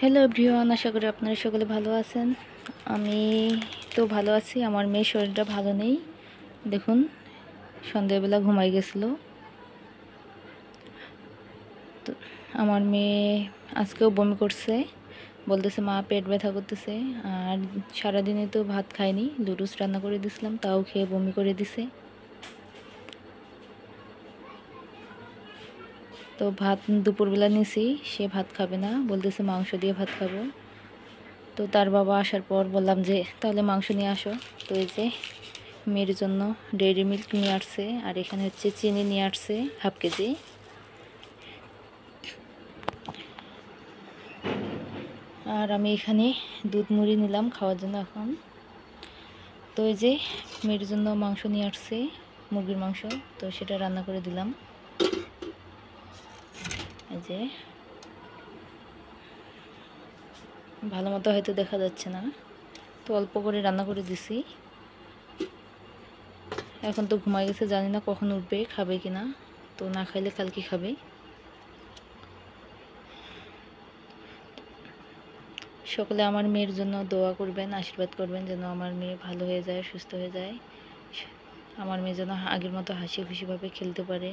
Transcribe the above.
Hello everyone, আশা করি আপনারা সকলে ভালো আছেন। আমি তো ভালো আছি। আমার মেয়ের শরীরটা ভালো নেই। দেখুন, সন্ধ্যাবেলা ঘুমাই গেছিলো। তো আমার মেয়ে আজকেও বমি করছে, বলতেছে মা পেট ব্যথা করতেছে। আর সারাদিনে তো ভাত খায়নি, লুডুস রান্না করে দিছিলাম, তাও খেয়ে বমি করে দিছে। তো ভাত দুপুরবেলা নিছি, সে ভাত খাবে না, বলতেছে মাংস দিয়ে ভাত খাবো। তো তার বাবা আসার পর বললাম যে তাহলে মাংস নিয়ে আসো। তো এই যে মেয়ের জন্য ডেইরি মিল্ক নিয়ে আসছে, আর এখানে হচ্ছে চিনি নিয়ে আসছে হাফ কেজি। আর আমি এখানে দুধ মুড়ি নিলাম খাওয়ার জন্য এখন। তো এই যে মেয়ের জন্য মাংস নিয়ে আসছে, মুরগির মাংস, তো সেটা রান্না করে দিলাম। এই যে ভালো মতো হয়তো দেখা যাচ্ছে না, তো অল্প করে রান্না করে দিছি। এখন তো ঘুমাই গেছে, জানি না কখন উঠবে, খাবে কিনা। তো না খাইলে কালকে খাবে। সকলে আমার মেয়ের জন্য দোয়া করবেন, আশীর্বাদ করবেন যেন আমার মেয়ে ভালো হয়ে যায়, সুস্থ হয়ে যায়। আমার মেয়ে যেন আগের মতো হাসি খুশিভাবে খেলতে পারে।